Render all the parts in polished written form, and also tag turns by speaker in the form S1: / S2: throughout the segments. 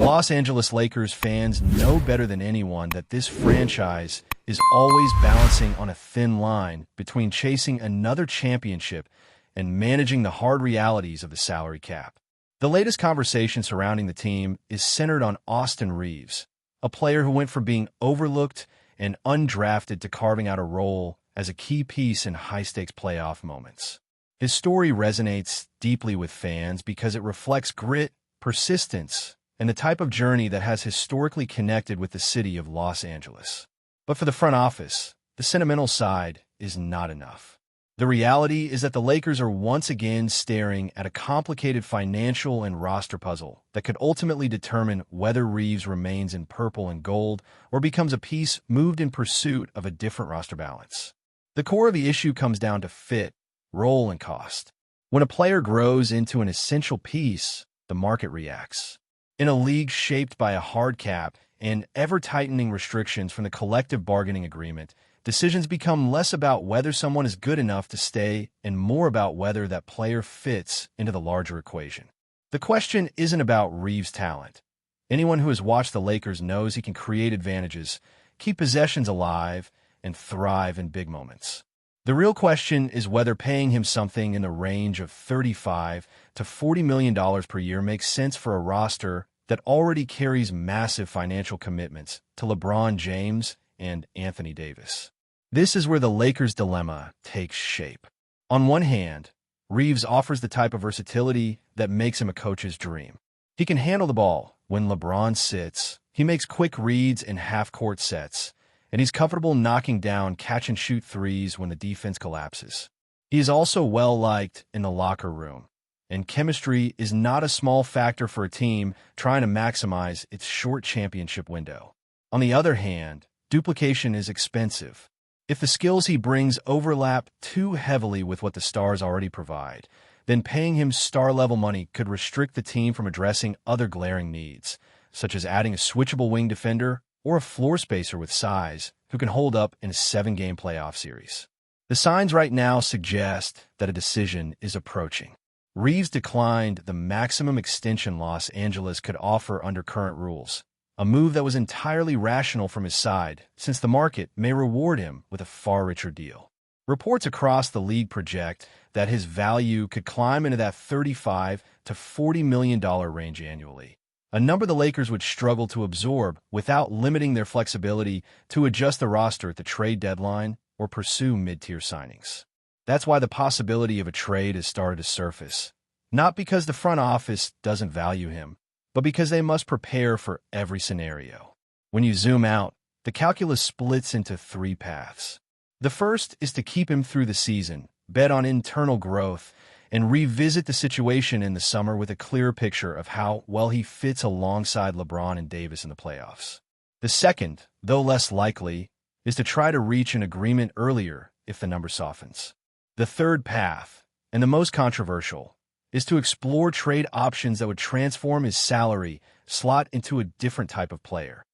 S1: Los Angeles Lakers fans know better than anyone that this franchise is always balancing on a thin line between chasing another championship and managing the hard realities of the salary cap. The latest conversation surrounding the team is centered on Austin Reaves, a player who went from being overlooked and undrafted to carving out a role as a key piece in high-stakes playoff moments. His story resonates deeply with fans because it reflects grit, persistence, and the type of journey that has historically connected with the city of Los Angeles. But for the front office, the sentimental side is not enough. The reality is that the Lakers are once again staring at a complicated financial and roster puzzle that could ultimately determine whether Reaves remains in purple and gold or becomes a piece moved in pursuit of a different roster balance. The core of the issue comes down to fit, role, and cost. When a player grows into an essential piece, the market reacts. In a league shaped by a hard cap and ever-tightening restrictions from the collective bargaining agreement, decisions become less about whether someone is good enough to stay and more about whether that player fits into the larger equation. The question isn't about Reaves' talent. Anyone who has watched the Lakers knows he can create advantages, keep possessions alive, and thrive in big moments. The real question is whether paying him something in the range of $35 to $40 million per year makes sense for a roster that already carries massive financial commitments to LeBron James and Anthony Davis. This is where the Lakers' dilemma takes shape. On one hand, Reaves offers the type of versatility that makes him a coach's dream. He can handle the ball when LeBron sits, he makes quick reads in half-court sets, and he's comfortable knocking down catch-and-shoot threes when the defense collapses. He is also well-liked in the locker room, and chemistry is not a small factor for a team trying to maximize its short championship window. On the other hand, duplication is expensive. If the skills he brings overlap too heavily with what the stars already provide, then paying him star-level money could restrict the team from addressing other glaring needs, such as adding a switchable wing defender or a floor spacer with size who can hold up in a 7-game playoff series. The signs right now suggest that a decision is approaching. Reaves declined the maximum extension Los Angeles could offer under current rules, a move that was entirely rational from his side, since the market may reward him with a far richer deal. Reports across the league project that his value could climb into that $35 to $40 million range annually, a number the Lakers would struggle to absorb without limiting their flexibility to adjust the roster at the trade deadline or pursue mid-tier signings. That's why the possibility of a trade has started to surface, not because the front office doesn't value him, but because they must prepare for every scenario. When you zoom out, the calculus splits into 3 paths. The first is to keep him through the season, bet on internal growth, and revisit the situation in the summer with a clearer picture of how well he fits alongside LeBron and Davis in the playoffs. The second, though less likely, is to try to reach an agreement earlier if the number softens. The third path, and the most controversial, is to explore trade options that would transform his salary slot into a different type of player.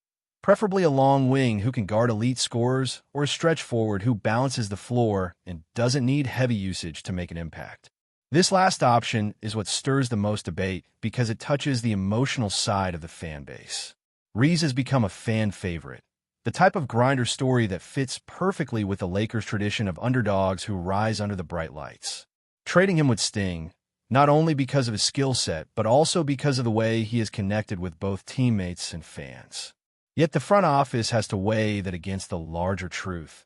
S1: Preferably a long wing who can guard elite scorers or a stretch forward who balances the floor and doesn't need heavy usage to make an impact. This last option is what stirs the most debate because it touches the emotional side of the fan base. Reaves has become a fan favorite, the type of grinder story that fits perfectly with the Lakers' tradition of underdogs who rise under the bright lights. Trading him would sting, not only because of his skill set, but also because of the way he is connected with both teammates and fans. Yet the front office has to weigh that against the larger truth.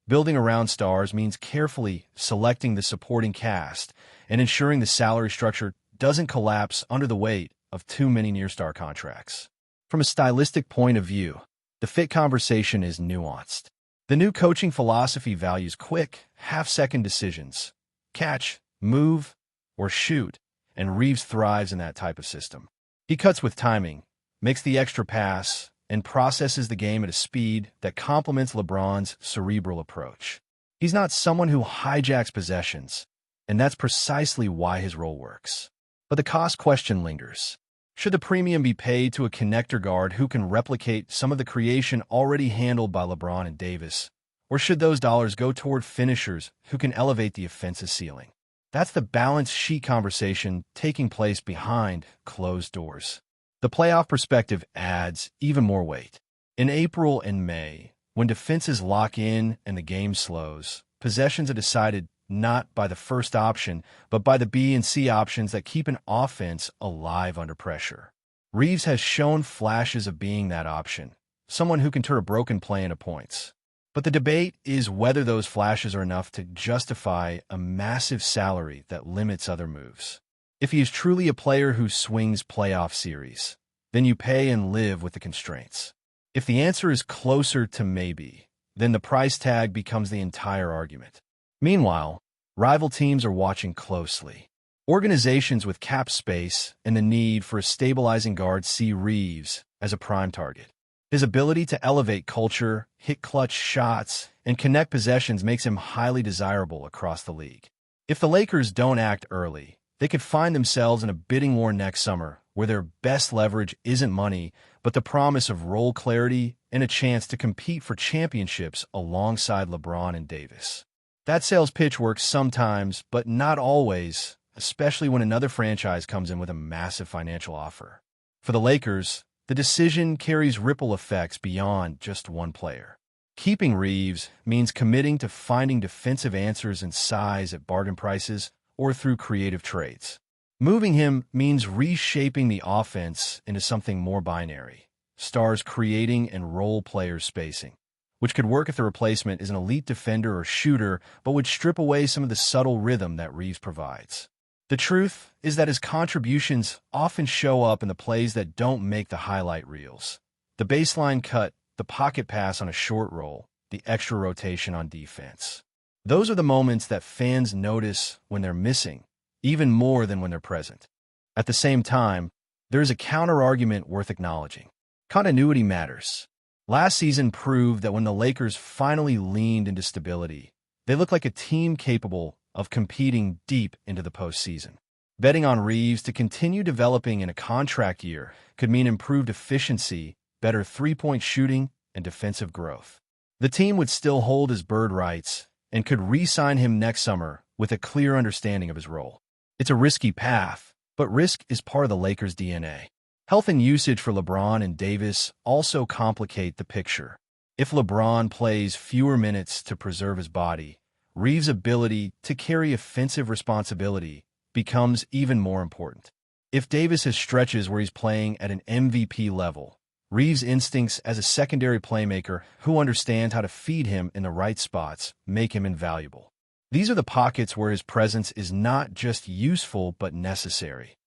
S1: Building around stars means carefully selecting the supporting cast and ensuring the salary structure doesn't collapse under the weight of too many near-star contracts. From a stylistic point of view, the fit conversation is nuanced. The new coaching philosophy values quick, half-second decisions. Catch, move, or shoot, and Reaves thrives in that type of system. He cuts with timing, makes the extra pass, and processes the game at a speed that complements LeBron's cerebral approach. He's not someone who hijacks possessions, and that's precisely why his role works. But the cost question lingers. Should the premium be paid to a connector guard who can replicate some of the creation already handled by LeBron and Davis? Or should those dollars go toward finishers who can elevate the offensive ceiling? That's the balance sheet conversation taking place behind closed doors. The playoff perspective adds even more weight. In April and May, when defenses lock in and the game slows, possessions are decided not by the first option, but by the B and C options that keep an offense alive under pressure. Reeves has shown flashes of being that option, someone who can turn a broken play into points. But the debate is whether those flashes are enough to justify a massive salary that limits other moves. If he is truly a player who swings playoff series, then you pay and live with the constraints. If the answer is closer to maybe, then the price tag becomes the entire argument. Meanwhile, rival teams are watching closely. Organizations with cap space and the need for a stabilizing guard see Reeves as a prime target. His ability to elevate culture, hit clutch shots, and connect possessions makes him highly desirable across the league. If the Lakers don't act early, they could find themselves in a bidding war next summer where their best leverage isn't money, but the promise of role clarity and a chance to compete for championships alongside LeBron and Davis. That sales pitch works sometimes, but not always, especially when another franchise comes in with a massive financial offer. For the Lakers, the decision carries ripple effects beyond just one player. Keeping Reeves means committing to finding defensive answers and size at bargain prices or through creative trades. Moving him means reshaping the offense into something more binary, stars creating and role players spacing, which could work if the replacement is an elite defender or shooter, but would strip away some of the subtle rhythm that Reeves provides. The truth is that his contributions often show up in the plays that don't make the highlight reels. The baseline cut, the pocket pass on a short roll, the extra rotation on defense. Those are the moments that fans notice when they're missing, even more than when they're present. At the same time, there is a counter-argument worth acknowledging. Continuity matters. Last season proved that when the Lakers finally leaned into stability, they looked like a team capable of competing deep into the postseason. Betting on Reeves to continue developing in a contract year could mean improved efficiency, better three-point shooting, and defensive growth. The team would still hold his bird rights and could re-sign him next summer with a clear understanding of his role. It's a risky path, but risk is part of the Lakers' DNA. Health and usage for LeBron and Davis also complicate the picture. If LeBron plays fewer minutes to preserve his body, Reeves' ability to carry offensive responsibility becomes even more important. If Davis has stretches where he's playing at an MVP level, Reeves' instincts as a secondary playmaker who understands how to feed him in the right spots make him invaluable. These are the pockets where his presence is not just useful but necessary,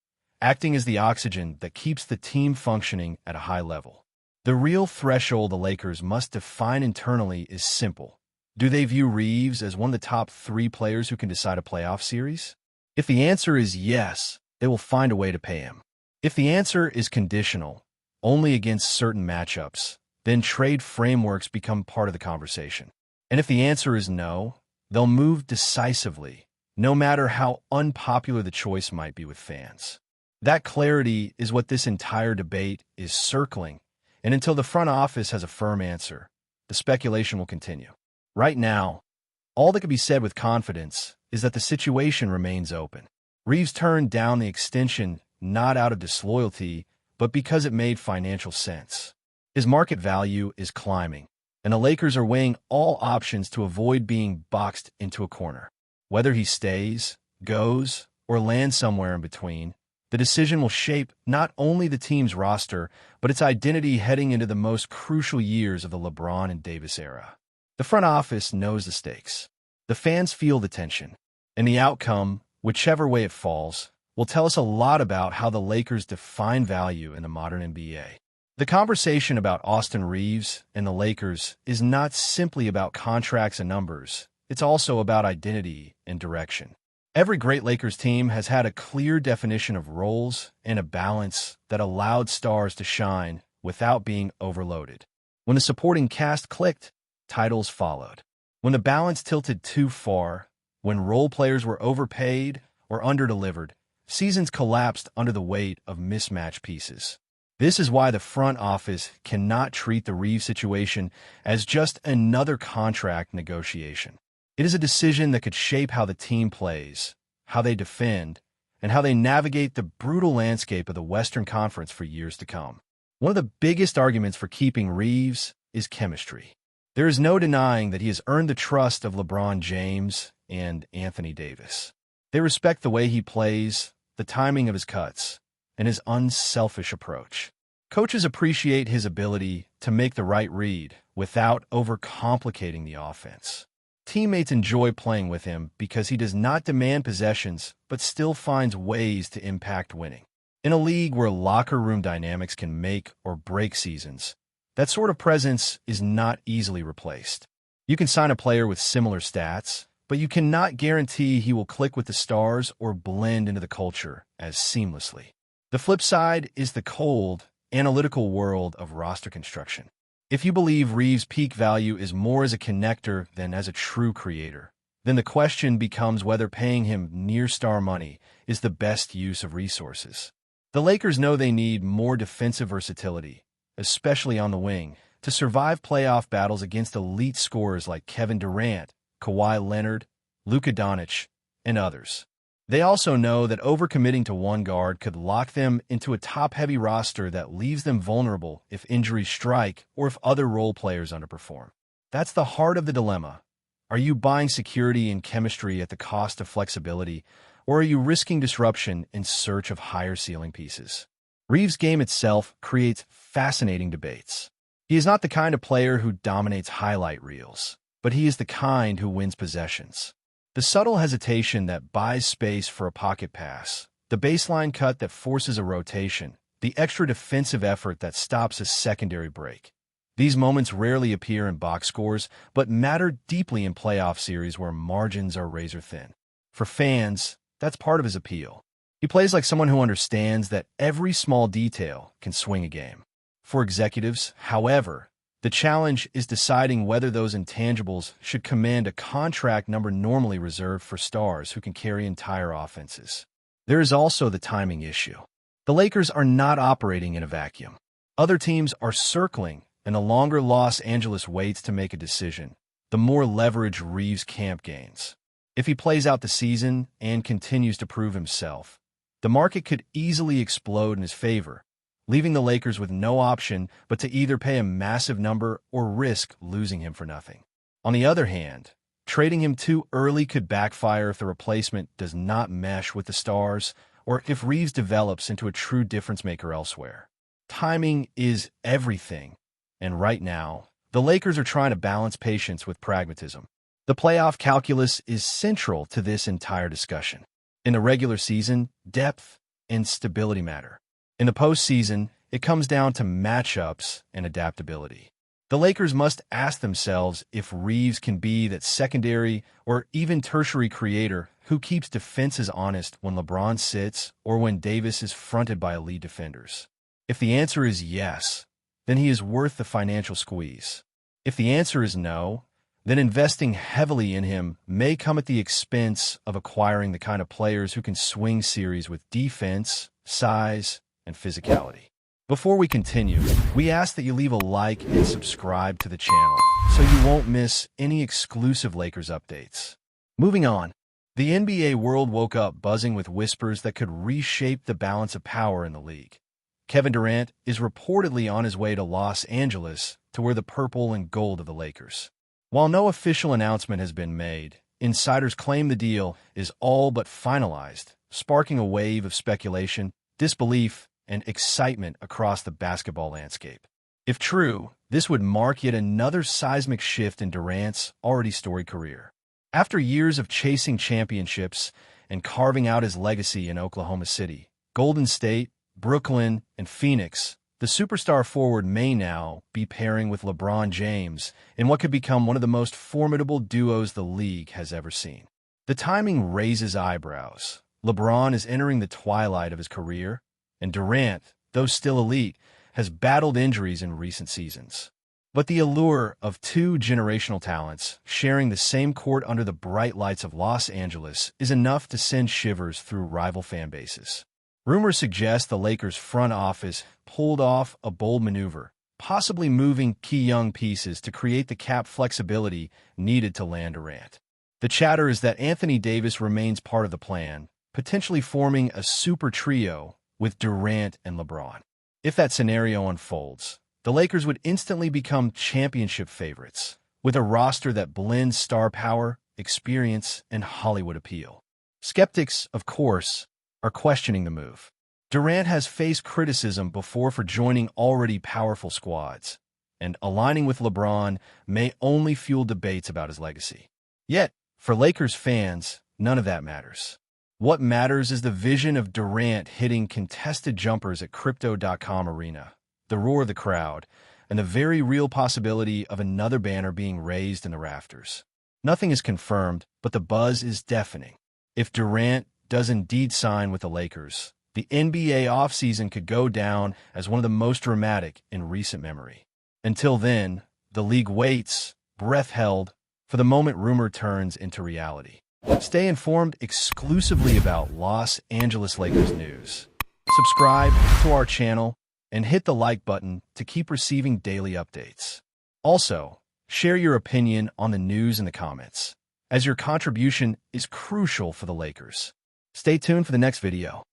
S1: acting as the oxygen that keeps the team functioning at a high level. The real threshold the Lakers must define internally is simple. Do they view Reeves as one of the top 3 players who can decide a playoff series? If the answer is yes, they will find a way to pay him. If the answer is conditional, only against certain matchups, then trade frameworks become part of the conversation. And if the answer is no, they'll move decisively, no matter how unpopular the choice might be with fans. That clarity is what this entire debate is circling, and until the front office has a firm answer, the speculation will continue. Right now, all that can be said with confidence is that the situation remains open. Reeves turned down the extension not out of disloyalty, but because it made financial sense. His market value is climbing, and the Lakers are weighing all options to avoid being boxed into a corner. Whether he stays, goes, or lands somewhere in between, the decision will shape not only the team's roster, but its identity heading into the most crucial years of the LeBron and Davis era. The front office knows the stakes. The fans feel the tension, and the outcome, whichever way it falls, will tell us a lot about how the Lakers define value in the modern NBA. The conversation about Austin Reeves and the Lakers is not simply about contracts and numbers. It's also about identity and direction. Every great Lakers team has had a clear definition of roles and a balance that allowed stars to shine without being overloaded. When the supporting cast clicked, titles followed. When the balance tilted too far, when role players were overpaid or underdelivered, seasons collapsed under the weight of mismatched pieces. This is why the front office cannot treat the Reeves situation as just another contract negotiation. It is a decision that could shape how the team plays, how they defend, and how they navigate the brutal landscape of the Western Conference for years to come. One of the biggest arguments for keeping Reeves is chemistry. There is no denying that he has earned the trust of LeBron James and Anthony Davis. They respect the way he plays, the timing of his cuts, and his unselfish approach. Coaches appreciate his ability to make the right read without overcomplicating the offense. Teammates enjoy playing with him because he does not demand possessions but still finds ways to impact winning. In a league where locker room dynamics can make or break seasons, that sort of presence is not easily replaced. You can sign a player with similar stats, but you cannot guarantee he will click with the stars or blend into the culture as seamlessly. The flip side is the cold, analytical world of roster construction. If you believe Reeves' peak value is more as a connector than as a true creator, then the question becomes whether paying him near-star money is the best use of resources. The Lakers know they need more defensive versatility, especially on the wing, to survive playoff battles against elite scorers like Kevin Durant, Kawhi Leonard, Luka Doncic, and others. They also know that overcommitting to one guard could lock them into a top-heavy roster that leaves them vulnerable if injuries strike or if other role players underperform. That's the heart of the dilemma. Are you buying security and chemistry at the cost of flexibility, or are you risking disruption in search of higher-ceiling pieces? Reeves' game itself creates fascinating debates. He is not the kind of player who dominates highlight reels, but he is the kind who wins possessions. The subtle hesitation that buys space for a pocket pass, the baseline cut that forces a rotation, the extra defensive effort that stops a secondary break. These moments rarely appear in box scores, but matter deeply in playoff series where margins are razor-thin. For fans, that's part of his appeal. He plays like someone who understands that every small detail can swing a game. For executives, however, the challenge is deciding whether those intangibles should command a contract number normally reserved for stars who can carry entire offenses. There is also the timing issue. The Lakers are not operating in a vacuum. Other teams are circling, and the longer Los Angeles waits to make a decision, the more leverage Reeves' camp gains. If he plays out the season and continues to prove himself, the market could easily explode in his favor, leaving the Lakers with no option but to either pay a massive number or risk losing him for nothing. On the other hand, trading him too early could backfire if the replacement does not mesh with the stars or if Reeves develops into a true difference-maker elsewhere. Timing is everything, and right now, the Lakers are trying to balance patience with pragmatism. The playoff calculus is central to this entire discussion. In the regular season, depth and stability matter. In the postseason, it comes down to matchups and adaptability. The Lakers must ask themselves if Reeves can be that secondary or even tertiary creator who keeps defenses honest when LeBron sits or when Davis is fronted by elite defenders. If the answer is yes, then he is worth the financial squeeze. If the answer is no, then investing heavily in him may come at the expense of acquiring the kind of players who can swing series with defense, size, and physicality. Before we continue, we ask that you leave a like and subscribe to the channel so you won't miss any exclusive Lakers updates. Moving on, the NBA world woke up buzzing with whispers that could reshape the balance of power in the league. Kevin Durant is reportedly on his way to Los Angeles to wear the purple and gold of the Lakers. While no official announcement has been made, insiders claim the deal is all but finalized, sparking a wave of speculation, disbelief, and excitement across the basketball landscape. If true, this would mark yet another seismic shift in Durant's already storied career. After years of chasing championships and carving out his legacy in Oklahoma City, Golden State, Brooklyn, and Phoenix, the superstar forward may now be pairing with LeBron James in what could become one of the most formidable duos the league has ever seen. The timing raises eyebrows. LeBron is entering the twilight of his career, and Durant, though still elite, has battled injuries in recent seasons. But the allure of two generational talents sharing the same court under the bright lights of Los Angeles is enough to send shivers through rival fan bases. Rumors suggest the Lakers' front office pulled off a bold maneuver, possibly moving key young pieces to create the cap flexibility needed to land Durant. The chatter is that Anthony Davis remains part of the plan, potentially forming a super trio with Durant and LeBron. If that scenario unfolds, the Lakers would instantly become championship favorites, with a roster that blends star power, experience, and Hollywood appeal. Skeptics, of course, are questioning the move. Durant has faced criticism before for joining already powerful squads, and aligning with LeBron may only fuel debates about his legacy. Yet, for Lakers fans, none of that matters. What matters is the vision of Durant hitting contested jumpers at Crypto.com Arena, the roar of the crowd, and the very real possibility of another banner being raised in the rafters. Nothing is confirmed, but the buzz is deafening. If Durant does indeed sign with the Lakers, the NBA offseason could go down as one of the most dramatic in recent memory. Until then, the league waits, breath held, for the moment rumor turns into reality. Stay informed exclusively about Los Angeles Lakers news. Subscribe to our channel and hit the like button to keep receiving daily updates. Also, share your opinion on the news in the comments, as your contribution is crucial for the Lakers. Stay tuned for the next video.